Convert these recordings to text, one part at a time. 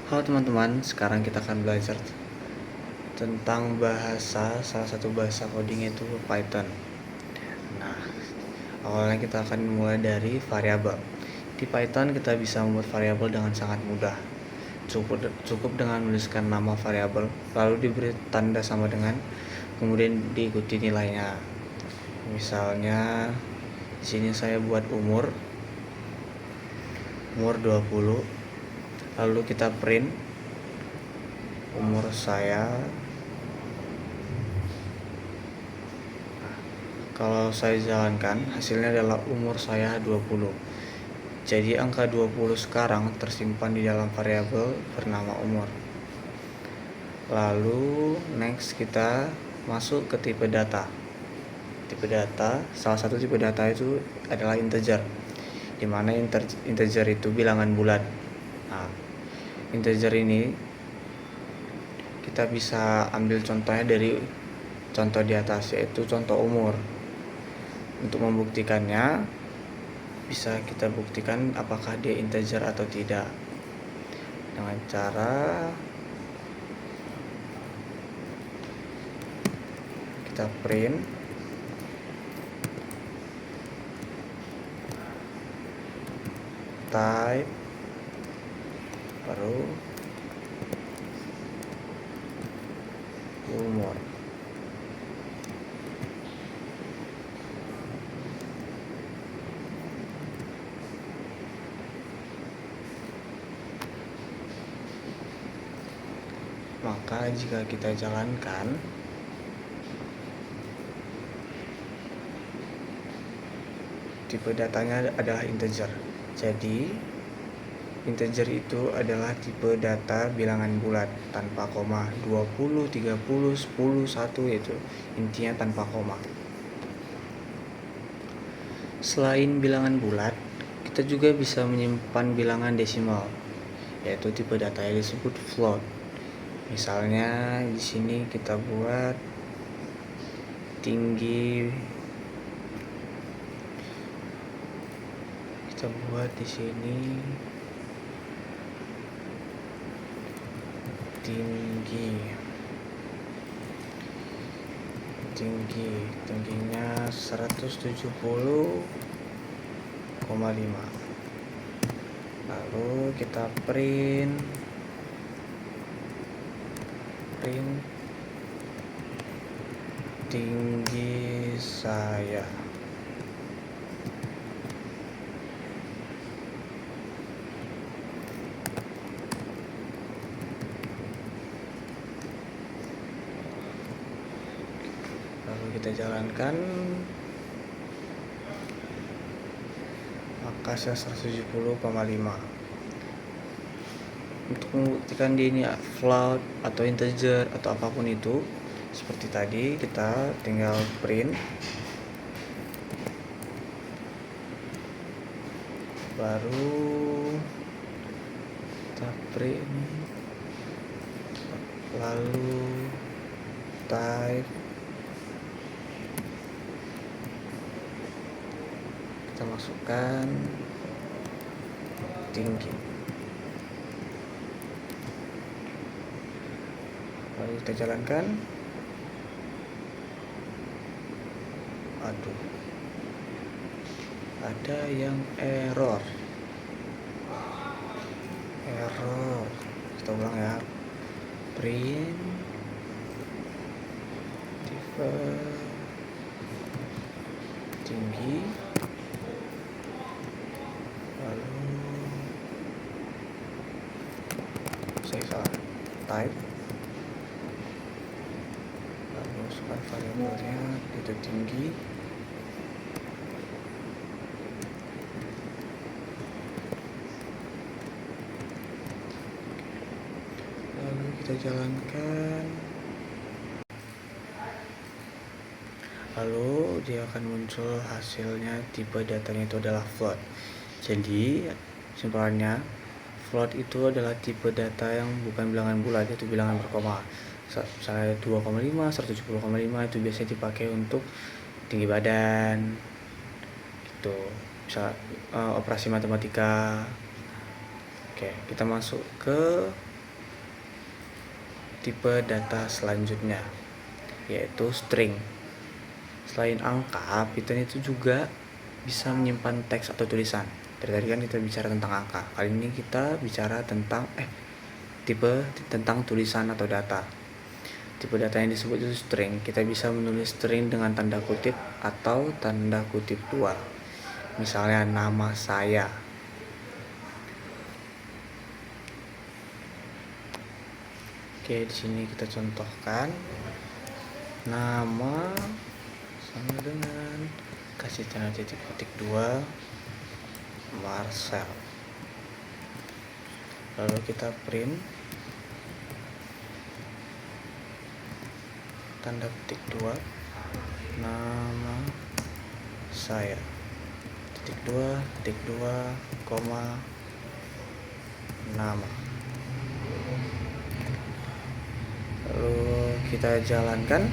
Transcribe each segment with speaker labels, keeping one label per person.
Speaker 1: Halo teman-teman, sekarang kita akan belajar tentang salah satu bahasa coding itu Python. Nah, awalnya kita akan mulai dari variabel. Di Python kita bisa membuat variabel dengan sangat mudah. Cukup dengan menuliskan nama variabel, lalu diberi tanda sama dengan, kemudian diikuti nilainya. Misalnya, di sini saya buat umur 20, lalu kita print umur saya. Kalau saya jalankan, hasilnya adalah umur saya 20. Jadi angka 20 sekarang tersimpan di dalam variabel bernama umur. Lalu next kita masuk ke tipe data. Salah satu tipe data itu adalah integer, di mana integer itu bilangan bulat. Nah, integer ini kita bisa ambil contohnya dari contoh di atas, yaitu contoh umur. Untuk membuktikannya, bisa kita buktikan apakah dia integer atau tidak dengan cara kita print type baru umur. Maka jika kita jalankan, tipe datanya adalah integer. Jadi integer itu adalah tipe data bilangan bulat tanpa koma. 20, 30, 10, 1 itu intinya tanpa koma. Selain bilangan bulat, kita juga bisa menyimpan bilangan desimal, yaitu tipe data yang disebut float. Misalnya di sini kita buat tinggi, kita buat di sini tingginya 170,5. Lalu kita print tinggi saya. Lalu kita jalankan, maka hasil 170,5. Untuk membuktikan dia ini float atau integer atau apapun itu, seperti tadi, kita tinggal print baru kita print, lalu type, kita masukkan tinggi, lalu kita jalankan. Aduh, ada yang error. Kita ulang ya. Print tipe tinggi, lalu saya salah type, lalu masukkan variabelnya itu tinggi, lalu kita jalankan, lalu dia akan muncul hasilnya. Tipe datanya itu adalah float. Jadi simpulannya, float itu adalah tipe data yang bukan bilangan bulat, yaitu bilangan berkoma. Misalnya 2,5, 170,5 itu biasanya dipakai untuk tinggi badan gitu, bisa operasi matematika. Oke, kita masuk ke tipe data selanjutnya, yaitu string. Selain angka, Python itu juga bisa menyimpan teks atau tulisan. Tadi kan kita bicara tentang angka, kali ini kita bicara tentang tentang tulisan atau data. Tipe data yang disebut itu string. Kita bisa menulis string dengan tanda kutip atau tanda kutip 2. Misalnya nama saya. Oke, di sini kita contohkan nama sama dengan kasih tanda titik 2 Marcel. Lalu kita print tanda petik 2 nama saya titik 2 koma nama. Lalu kita jalankan,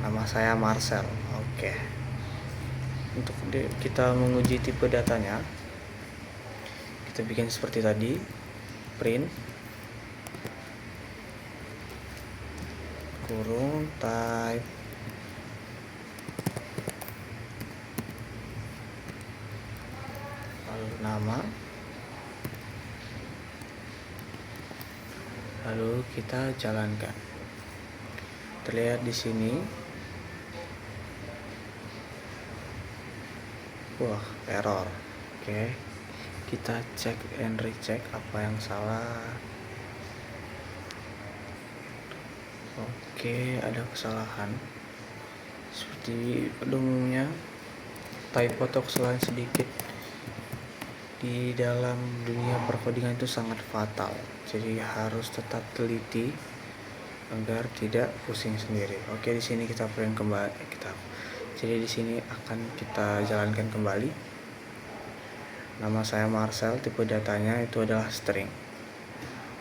Speaker 1: nama saya Marcel. Oke. Untuk kita menguji tipe datanya, kita bikin seperti tadi, print kurung type lalu nama, lalu kita jalankan. Terlihat di sini, wah, error. Oke, kita cek and recheck apa yang salah. Oke, ada kesalahan. Seperti pada umumnya, typo atau kesalahan sedikit di dalam dunia perkodingan itu sangat fatal. Jadi harus tetap teliti agar tidak pusing sendiri. Oke, di sini kita print kembali Jadi di sini akan kita jalankan kembali. Nama saya Marcel, tipe datanya itu adalah string.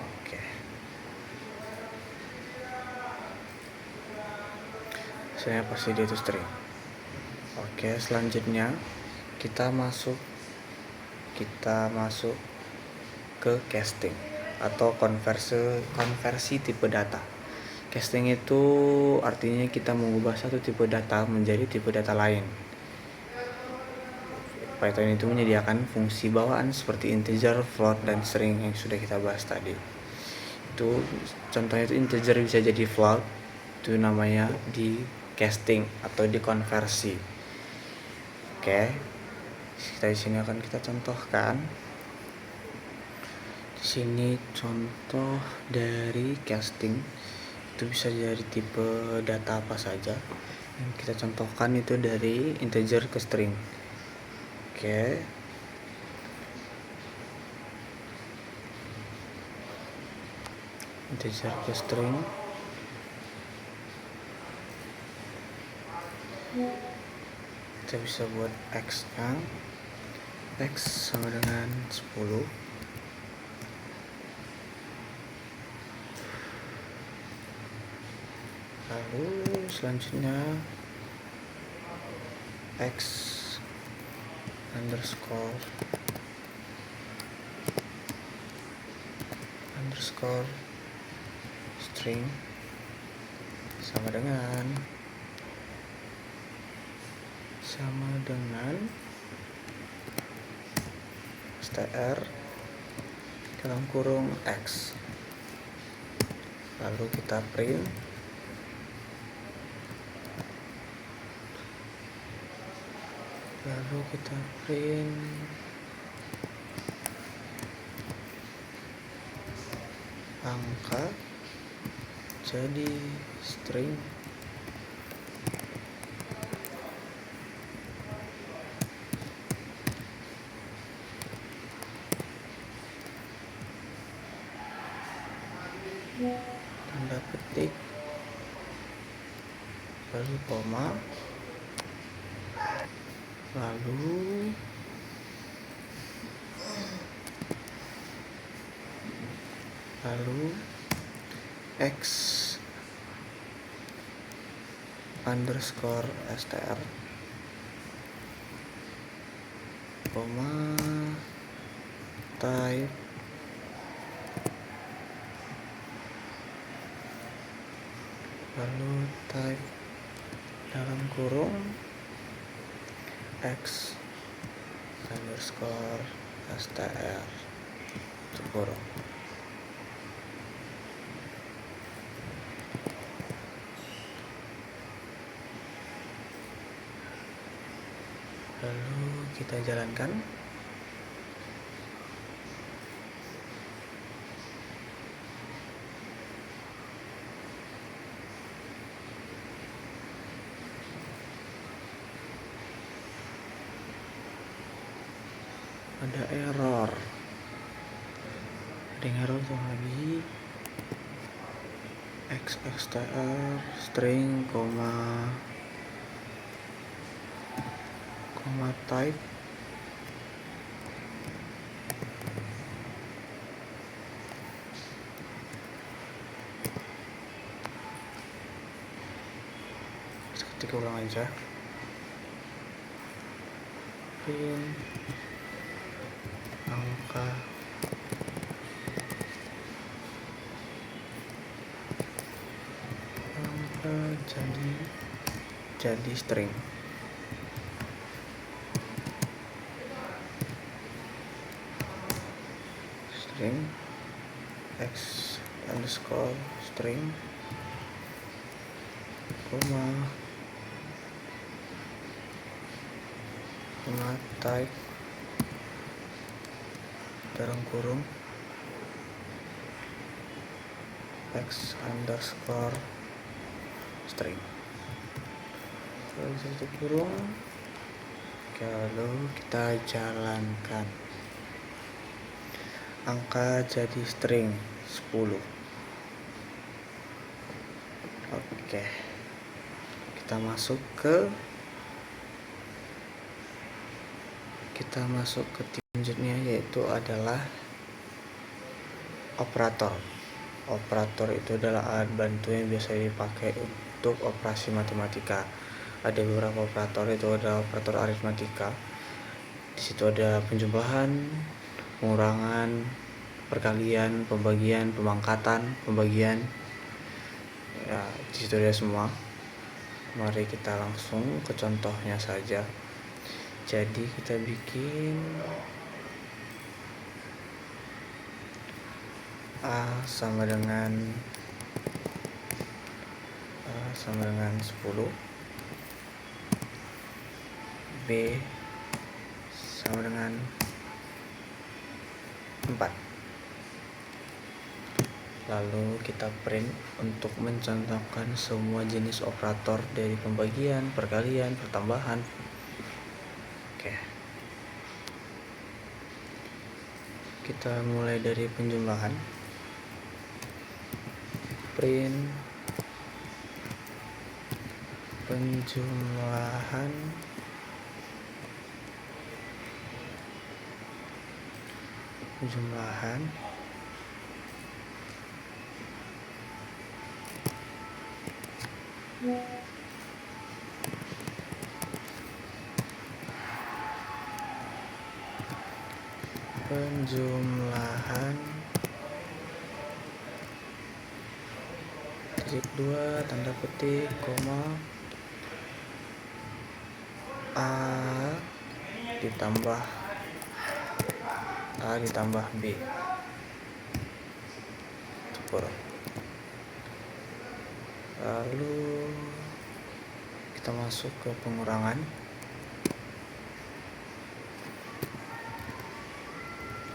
Speaker 1: Oke. Saya pasti dia itu string. Oke, selanjutnya kita masuk ke casting atau konversi tipe data. Casting itu artinya kita mengubah satu tipe data menjadi tipe data lain. Python itu menyediakan fungsi bawaan seperti integer, float, dan string yang sudah kita bahas tadi. Itu contohnya itu integer bisa jadi float, itu namanya di casting atau dikonversi. Oke. Di sini akan kita contohkan. Di sini contoh dari casting itu bisa dari tipe data apa saja. Yang kita contohkan itu dari integer ke string. Oke. Integer ke string. Kita bisa buat x-nya. X sama dengan 10. Lalu selanjutnya x underscore string sama dengan str dalam kurung x. Lalu kita print angka jadi string tanda petik lalu koma lalu x underscore str koma type lalu type dalam kurung x underscore str tutup kurung. Lalu kita jalankan. Ada error tuh lagi xstr string type ketik ulang aja, print angka jadi string. X underscore string koma type dalam kurung x underscore string, lalu tutup kurung. Lalu kita jalankan. Angka jadi string 10. Oke, kita masuk ke selanjutnya, yaitu adalah operator. Operator itu adalah alat bantu yang biasa dipakai untuk operasi matematika. Ada beberapa operator, itu ada operator aritmatika. Di situ ada penjumlahan, pengurangan, perkalian, pembagian, pemangkatan, pembagian. Ya, di situ ada semua. Mari kita langsung ke contohnya saja. Jadi kita bikin A sama dengan 10, B sama dengan 4. Lalu kita print untuk mencontohkan semua jenis operator dari pembagian, perkalian, pertambahan. Oke, kita mulai dari penjumlahan. Print penjumlahan titik 2 tanda petik koma A ditambah B. Lalu kita masuk ke pengurangan.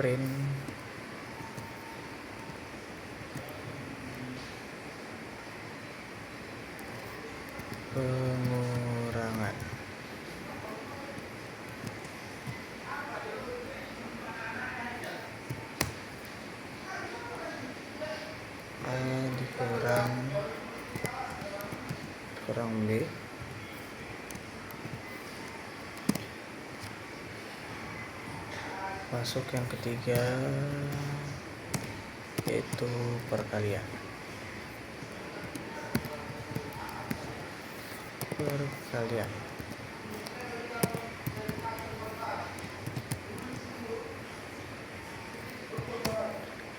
Speaker 1: Print pengurangan. A dikurang B. Masuk yang ketiga, yaitu perkalian.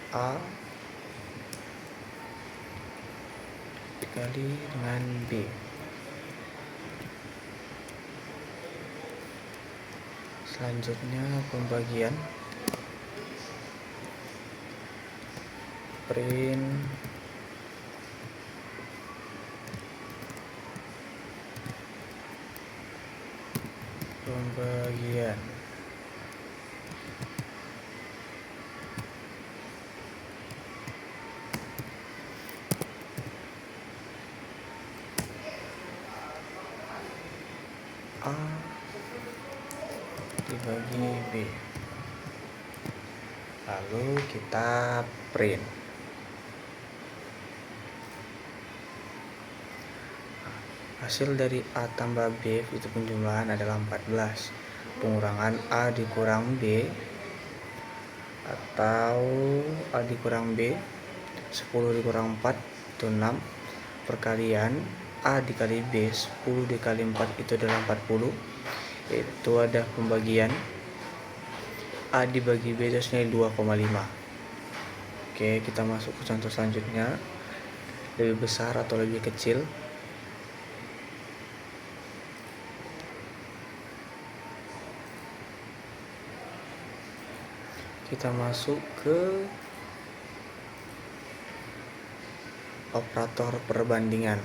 Speaker 1: A dikali dengan B. Selanjutnya pembagian. Print pembagian. A dibagi B. Lalu kita print. Hasil dari A tambah B itu penjumlahan adalah 14. Pengurangan A dikurang B atau A dikurang B, 10 dikurang 4 itu 6. Perkalian A dikali B, 10 dikali 4 itu adalah 40. Itu ada pembagian A dibagi B itu senilai 2,5. Oke, kita masuk ke contoh selanjutnya. Lebih besar atau lebih kecil? Kita masuk ke operator perbandingan.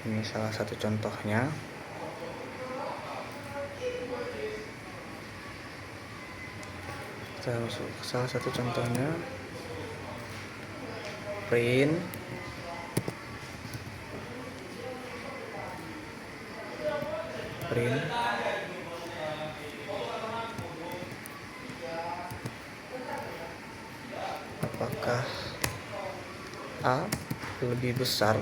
Speaker 1: Ini salah satu contohnya. Kita masuk ke salah satu contohnya. Print apakah A lebih besar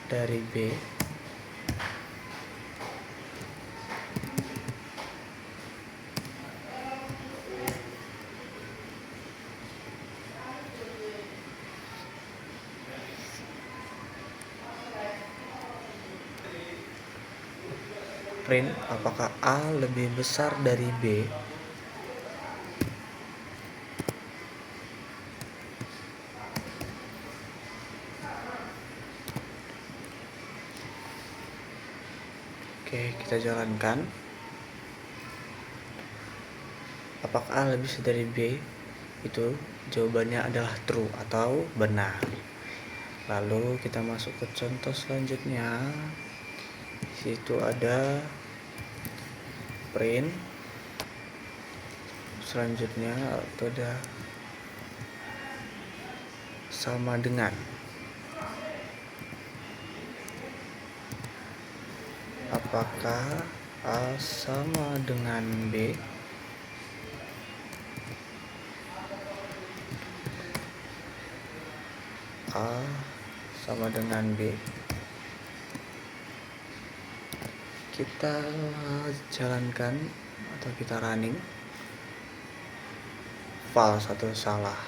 Speaker 1: dari B print apakah A lebih besar dari B? Oke, kita jalankan. Apakah A lebih besar dari B? Itu jawabannya adalah true atau benar. Lalu kita masuk ke contoh selanjutnya. Di situ ada print. Selanjutnya itu ada sama dengan. Apakah A sama dengan B? A sama dengan B. Kita jalankan atau kita running. False atau salah,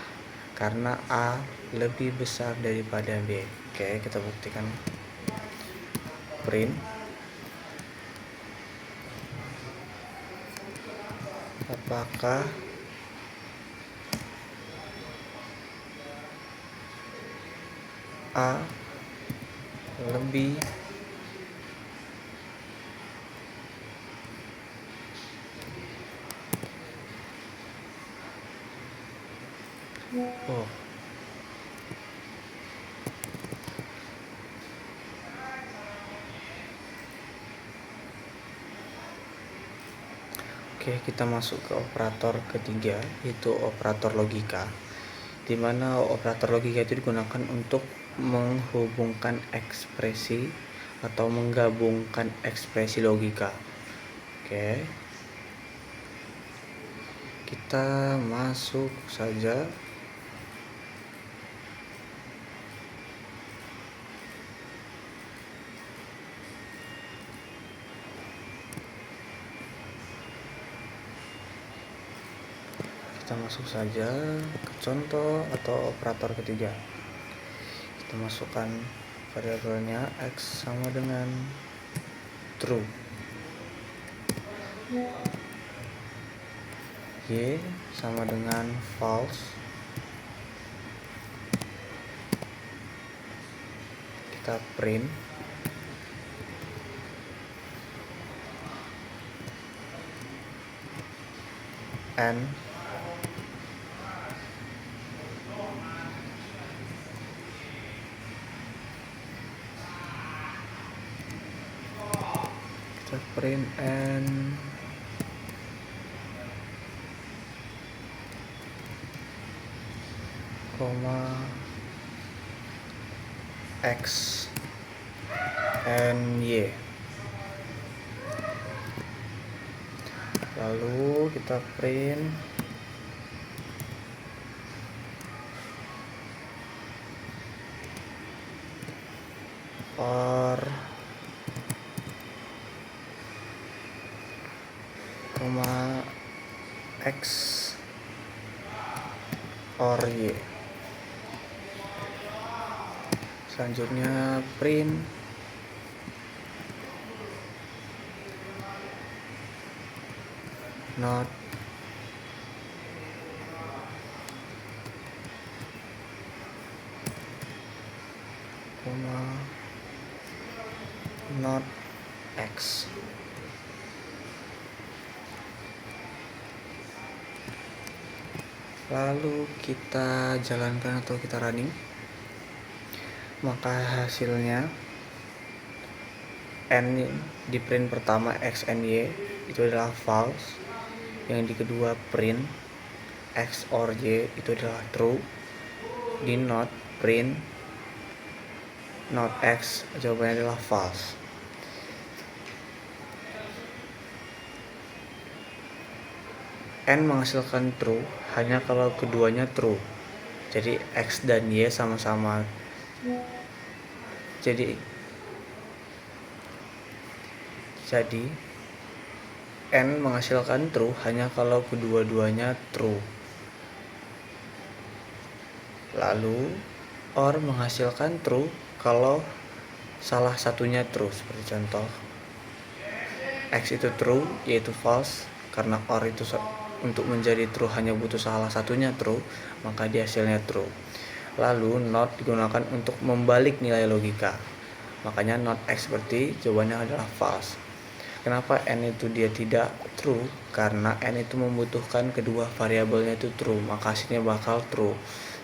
Speaker 1: karena A lebih besar daripada B. Oke, kita buktikan. Print apakah A lebih oh Oke, kita masuk ke operator ketiga, yaitu operator logika, di mana operator logika itu digunakan untuk menghubungkan ekspresi atau menggabungkan ekspresi logika. Oke, kita masuk saja. Kita masuk saja ke contoh atau operator ketiga. Kita masukkan variabelnya X sama dengan true, Y sama dengan false, kita print n x and y. Lalu kita print or x or y. Selanjutnya print not x. Lalu kita jalankan atau kita running, maka hasilnya n di print pertama x and y itu adalah false, yang di kedua print x or y itu adalah true, di not print not x jawabannya adalah false. N menghasilkan true hanya kalau keduanya true. Jadi x dan y sama-sama. Jadi N menghasilkan true hanya kalau kedua-duanya true. Lalu OR menghasilkan true kalau salah satunya true. Seperti contoh, X itu true, Y itu false. Karena OR itu untuk menjadi true hanya butuh salah satunya true, maka dia hasilnya true. Lalu not digunakan untuk membalik nilai logika, makanya not X seperti jawabannya adalah false. Kenapa N itu dia tidak true? Karena N itu membutuhkan kedua variabelnya itu true, maka hasilnya bakal true.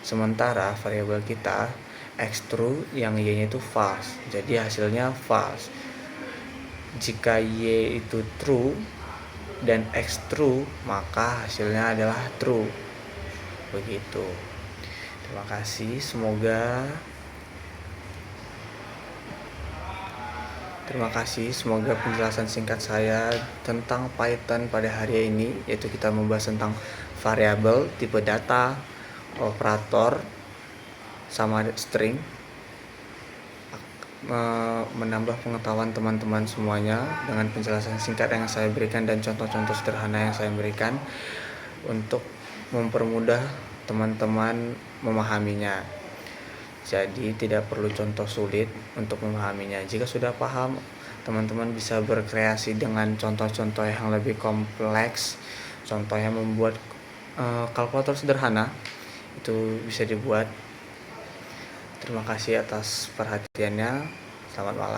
Speaker 1: Sementara variabel kita X true, yang Y nya itu false, jadi hasilnya false. Jika Y itu true dan X true, maka hasilnya adalah true. Begitu. Terima kasih, semoga penjelasan singkat saya tentang Python pada hari ini, yaitu kita membahas tentang variabel, tipe data, operator, sama string, menambah pengetahuan teman-teman semuanya dengan penjelasan singkat yang saya berikan dan contoh-contoh sederhana yang saya berikan untuk mempermudah teman-teman memahaminya. Jadi tidak perlu contoh sulit untuk memahaminya. Jika sudah paham, teman-teman bisa berkreasi dengan contoh-contoh yang lebih kompleks. Contohnya membuat kalkulator sederhana, itu bisa dibuat. Terima kasih atas perhatiannya. Selamat malam.